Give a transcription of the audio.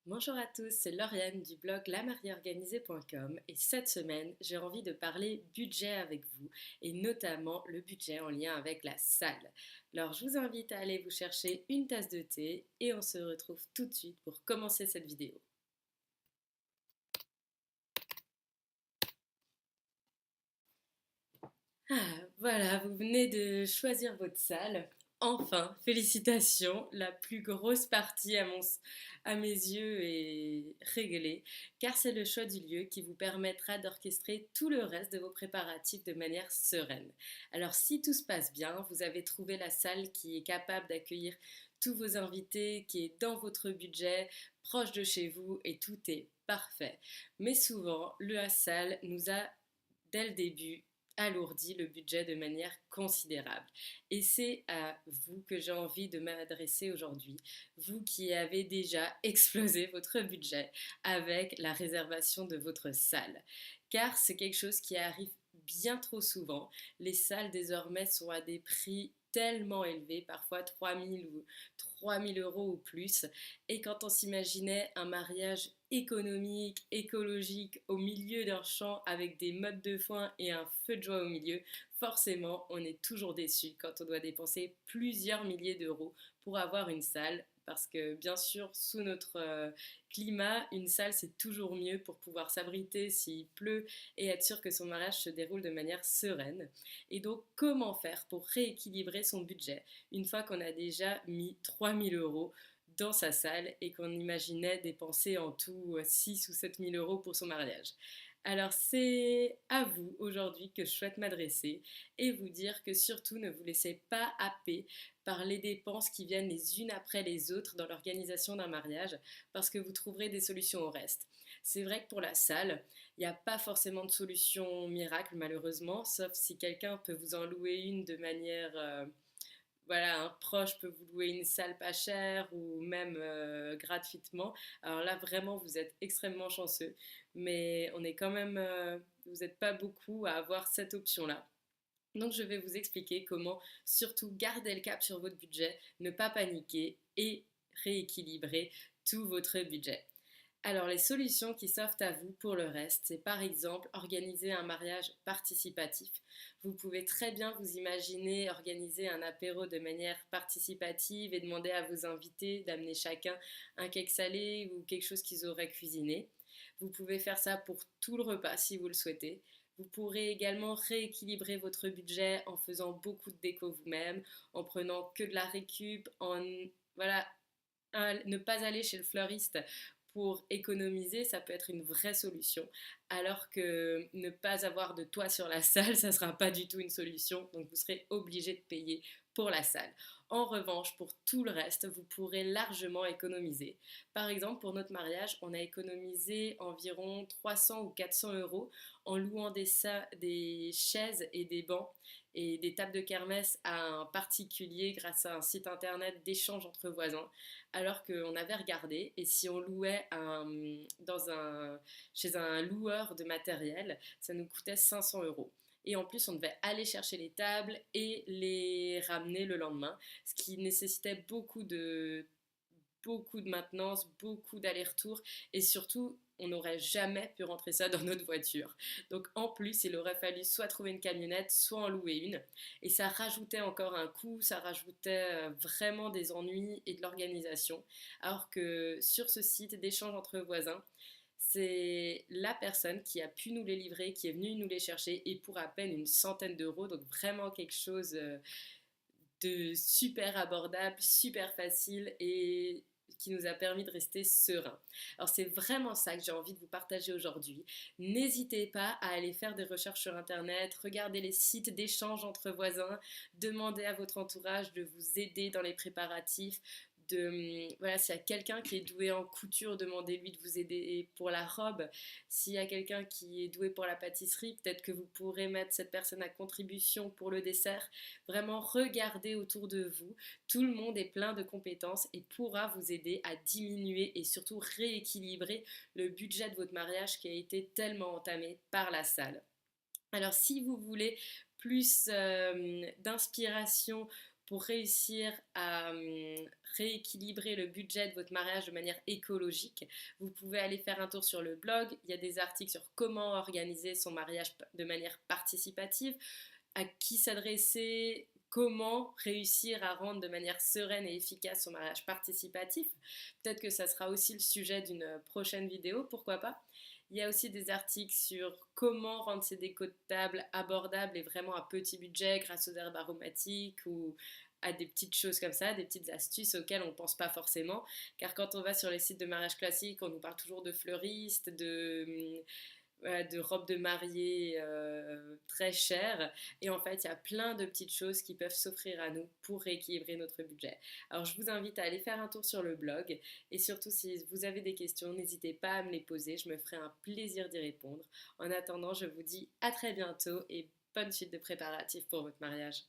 Bonjour à tous, c'est Lauriane du blog lamarieorganisée.com et cette semaine, j'ai envie de parler budget avec vous et notamment le budget en lien avec la salle. Alors, je vous invite à aller vous chercher une tasse de thé et on se retrouve tout de suite pour commencer cette vidéo. Voilà, vous venez de choisir votre salle. Enfin, félicitations, la plus grosse partie à mes yeux est réglée, car c'est le choix du lieu qui vous permettra d'orchestrer tout le reste de vos préparatifs de manière sereine. Alors si tout se passe bien, vous avez trouvé la salle qui est capable d'accueillir tous vos invités, qui est dans votre budget, proche de chez vous et tout est parfait. Mais souvent, la salle nous a, dès le début, alourdit le budget de manière considérable. Et c'est à vous que j'ai envie de m'adresser aujourd'hui, vous qui avez déjà explosé votre budget avec la réservation de votre salle. Car c'est quelque chose qui arrive bien trop souvent. Les salles désormais sont à des prix tellement élevés, parfois 3 000 euros ou plus. Et quand on s'imaginait un mariage économique, écologique, au milieu d'un champ avec des mottes de foin et un feu de joie au milieu, forcément, on est toujours déçu quand on doit dépenser plusieurs milliers d'euros pour avoir une salle. Parce que bien sûr, sous notre climat, une salle, c'est toujours mieux pour pouvoir s'abriter s'il pleut et être sûr que son mariage se déroule de manière sereine. Et donc, comment faire pour rééquilibrer son budget une fois qu'on a déjà mis 3 000 euros dans sa salle et qu'on imaginait dépenser en tout 6 ou 7 000 euros pour son mariage. Alors c'est à vous aujourd'hui que je souhaite m'adresser et vous dire que surtout ne vous laissez pas happer par les dépenses qui viennent les unes après les autres dans l'organisation d'un mariage parce que vous trouverez des solutions au reste. C'est vrai que pour la salle, il n'y a pas forcément de solution miracle malheureusement, sauf si quelqu'un peut vous en louer une de manière voilà, un proche peut vous louer une salle pas chère ou même gratuitement. Alors là, vraiment, vous êtes extrêmement chanceux, mais on est quand même, vous n'êtes pas beaucoup à avoir cette option-là. Donc, je vais vous expliquer comment surtout garder le cap sur votre budget, ne pas paniquer et rééquilibrer tout votre budget. Alors, les solutions qui s'offrent à vous pour le reste, c'est par exemple organiser un mariage participatif. Vous pouvez très bien vous imaginer organiser un apéro de manière participative et demander à vos invités d'amener chacun un cake salé ou quelque chose qu'ils auraient cuisiné. Vous pouvez faire ça pour tout le repas si vous le souhaitez. Vous pourrez également rééquilibrer votre budget en faisant beaucoup de déco vous-même, en prenant que de la récup, en voilà, ne pas aller chez le fleuriste pour économiser, ça peut être une vraie solution. Alors que ne pas avoir de toit sur la salle, ça ne sera pas du tout une solution. Donc vous serez obligé de payer pour la salle. En revanche, pour tout le reste, vous pourrez largement économiser. Par exemple, pour notre mariage, on a économisé environ 300 ou 400 euros en louant des chaises et des bancs et des tables de kermesse à un particulier grâce à un site internet d'échange entre voisins alors qu'on avait regardé et si on louait chez un loueur de matériel, ça nous coûtait 500 euros. Et en plus, on devait aller chercher les tables et les ramener le lendemain, ce qui nécessitait beaucoup de maintenance, beaucoup d'allers-retours et surtout, on n'aurait jamais pu rentrer ça dans notre voiture. Donc en plus, il aurait fallu soit trouver une camionnette, soit en louer une. Et ça rajoutait encore un coût, ça rajoutait vraiment des ennuis et de l'organisation. Alors que sur ce site d'échange entre voisins, c'est la personne qui a pu nous les livrer, qui est venue nous les chercher et pour à peine une centaine d'euros. Donc vraiment quelque chose de super abordable, super facile et qui nous a permis de rester serein. Alors c'est vraiment ça que j'ai envie de vous partager aujourd'hui. N'hésitez pas à aller faire des recherches sur internet, regarder les sites d'échange entre voisins, demandez à votre entourage de vous aider dans les préparatifs, voilà, s'il y a quelqu'un qui est doué en couture, demandez-lui de vous aider pour la robe. S'il y a quelqu'un qui est doué pour la pâtisserie, peut-être que vous pourrez mettre cette personne à contribution pour le dessert. Vraiment, regardez autour de vous. Tout le monde est plein de compétences et pourra vous aider à diminuer et surtout rééquilibrer le budget de votre mariage qui a été tellement entamé par la salle. Alors, si vous voulez plus d'inspiration pour réussir à rééquilibrer le budget de votre mariage de manière écologique. Vous pouvez aller faire un tour sur le blog, il y a des articles sur comment organiser son mariage de manière participative, à qui s'adresser, comment réussir à rendre de manière sereine et efficace son mariage participatif. Peut-être que ça sera aussi le sujet d'une prochaine vidéo, pourquoi pas. Il y a aussi des articles sur comment rendre ces décos de table abordables et vraiment à petit budget grâce aux herbes aromatiques ou à des petites choses comme ça, des petites astuces auxquelles on ne pense pas forcément. Car quand on va sur les sites de mariage classiques, on nous parle toujours de fleuristes, de robes de mariée très chères. Et en fait, il y a plein de petites choses qui peuvent s'offrir à nous pour rééquilibrer notre budget. Alors, je vous invite à aller faire un tour sur le blog. Et surtout, si vous avez des questions, n'hésitez pas à me les poser. Je me ferai un plaisir d'y répondre. En attendant, je vous dis à très bientôt et bonne suite de préparatifs pour votre mariage.